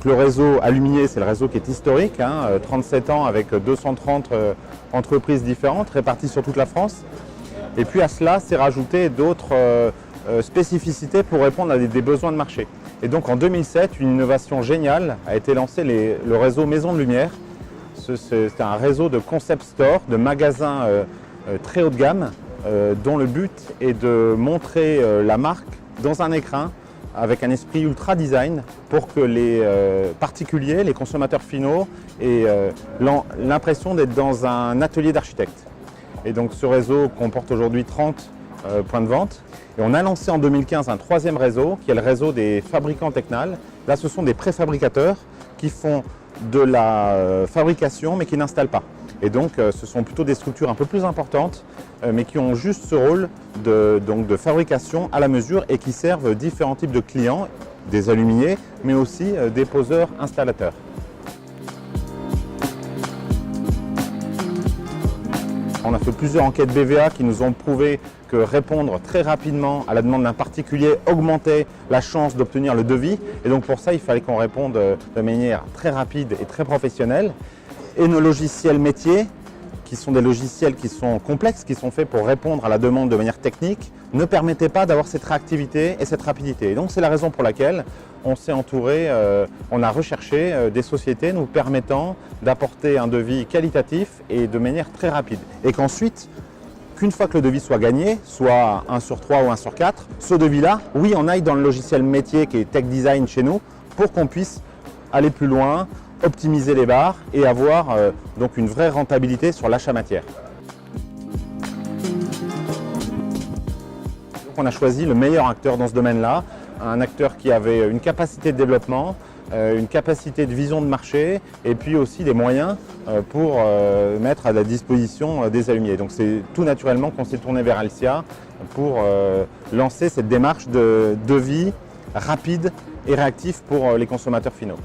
Donc le réseau aluminier, c'est le réseau qui est historique, 37 ans avec 230 entreprises différentes réparties sur toute la France. Et puis à cela, c'est rajouté d'autres spécificités pour répondre à des besoins de marché. Et donc en 2007, une innovation géniale a été lancée, le réseau Maison de Lumière. C'est un réseau de concept store, de magasins très haut de gamme, dont le but est de montrer la marque dans un écrin avec un esprit ultra design pour que les particuliers, les consommateurs finaux aient l'impression d'être dans un atelier d'architecte. Et donc ce réseau comporte aujourd'hui 30 points de vente. Et on a lancé en 2015 un troisième réseau qui est le réseau des fabricants Tecnal. Là, ce sont des préfabricateurs qui font de la fabrication mais qui n'installent pas. Et donc ce sont plutôt des structures un peu plus importantes mais qui ont juste ce rôle de fabrication à la mesure et qui servent différents types de clients, des aluminiers mais aussi des poseurs installateurs. On a fait plusieurs enquêtes BVA qui nous ont prouvé que répondre très rapidement à la demande d'un particulier augmentait la chance d'obtenir le devis. Et donc pour ça, il fallait qu'on réponde de manière très rapide et très professionnelle. Et nos logiciels métiers, qui sont des logiciels qui sont complexes, qui sont faits pour répondre à la demande de manière technique, ne permettaient pas d'avoir cette réactivité et cette rapidité. Et donc c'est la raison pour laquelle on s'est entouré, on a recherché des sociétés nous permettant d'apporter un devis qualitatif et de manière très rapide. Et qu'ensuite, qu'une fois que le devis soit gagné, soit 1 sur 3 ou 1 sur 4, ce devis-là, oui, on aille dans le logiciel métier qui est Tech Design chez nous pour qu'on puisse aller plus loin, optimiser les barres et avoir donc une vraie rentabilité sur l'achat matière. Donc on a choisi le meilleur acteur dans ce domaine-là, un acteur qui avait une capacité de développement, une capacité de vision de marché et puis aussi des moyens pour mettre à la disposition des aluminiers. Donc c'est tout naturellement qu'on s'est tourné vers Alcia pour lancer cette démarche de devis rapide et réactif pour les consommateurs finaux.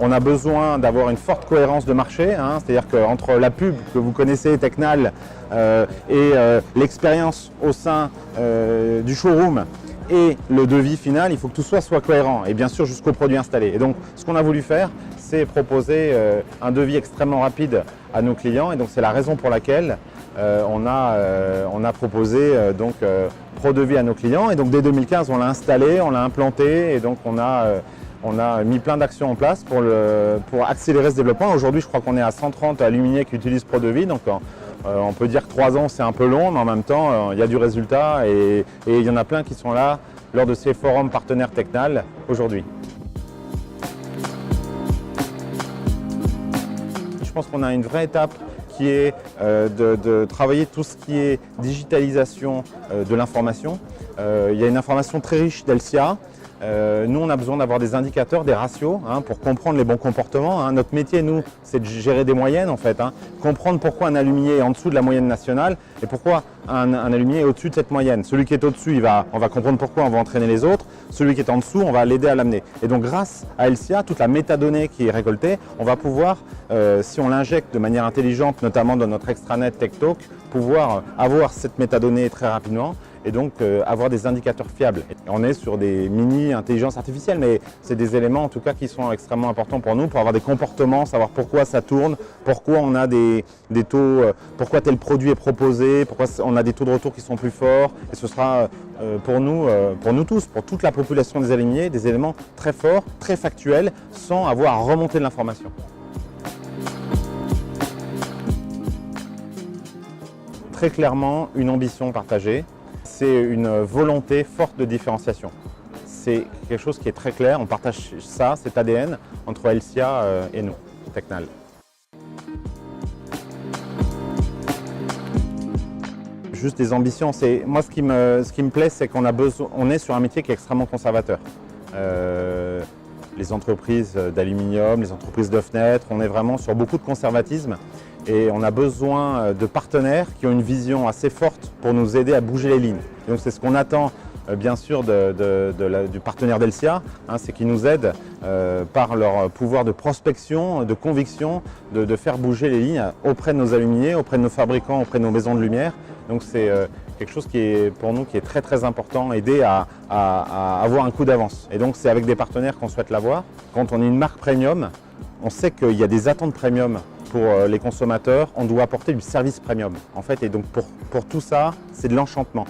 On a besoin d'avoir une forte cohérence de marché, c'est-à-dire qu'entre la pub que vous connaissez, Tecnal, et l'expérience au sein du showroom et le devis final, il faut que tout soit cohérent et bien sûr jusqu'au produit installé. Et donc ce qu'on a voulu faire, c'est proposer un devis extrêmement rapide à nos clients et donc c'est la raison pour laquelle on a proposé ProDevis à nos clients et donc dès 2015 on l'a installé, on l'a implanté et donc on a mis plein d'actions en place pour accélérer ce développement. Aujourd'hui, je crois qu'on est à 130 aluminiers qui utilisent ProDevis. Donc, on peut dire que 3 ans, c'est un peu long, mais en même temps, il y a du résultat et il y en a plein qui sont là lors de ces forums partenaires Tecnal aujourd'hui. Je pense qu'on a une vraie étape qui est de travailler tout ce qui est digitalisation de l'information. Il y a une information très riche d'Alcia. Nous, on a besoin d'avoir des indicateurs, des ratios pour comprendre les bons comportements. Notre métier, nous, c'est de gérer des moyennes en fait. Comprendre pourquoi un aluminier est en dessous de la moyenne nationale et pourquoi un aluminier est au-dessus de cette moyenne. Celui qui est au-dessus, on va comprendre pourquoi, on va entraîner les autres. Celui qui est en dessous, on va l'aider à l'amener. Et donc, grâce à Alcia, toute la métadonnée qui est récoltée, on va pouvoir, si on l'injecte de manière intelligente, notamment dans notre extranet TechTalk, pouvoir avoir cette métadonnée très rapidement et donc avoir des indicateurs fiables. Et on est sur des mini-intelligences artificielles, mais c'est des éléments en tout cas qui sont extrêmement importants pour nous, pour avoir des comportements, savoir pourquoi ça tourne, pourquoi on a des taux, pourquoi tel produit est proposé, pourquoi on a des taux de retour qui sont plus forts. Et ce sera pour nous tous, pour toute la population des aluminiers, des éléments très forts, très factuels, sans avoir à remonter de l'information. Très clairement, une ambition partagée. C'est une volonté forte de différenciation. C'est quelque chose qui est très clair, on partage ça, cet ADN, entre Alcia et nous, Tecnal. Juste des ambitions, moi ce qui me plaît, c'est on est sur un métier qui est extrêmement conservateur. Les entreprises d'aluminium, les entreprises de fenêtres, on est vraiment sur beaucoup de conservatisme. Et on a besoin de partenaires qui ont une vision assez forte pour nous aider à bouger les lignes. Et donc c'est ce qu'on attend bien sûr du partenaire d'Alcia, c'est qu'ils nous aident par leur pouvoir de prospection, de conviction, de faire bouger les lignes auprès de nos aluminiers, auprès de nos fabricants, auprès de nos maisons de lumière. Donc c'est quelque chose qui est pour nous qui est très très important, aider à avoir un coup d'avance. Et donc c'est avec des partenaires qu'on souhaite l'avoir. Quand on est une marque premium, on sait qu'il y a des attentes premium pour les consommateurs, on doit apporter du service premium en fait, et donc pour tout ça, c'est de l'enchantement.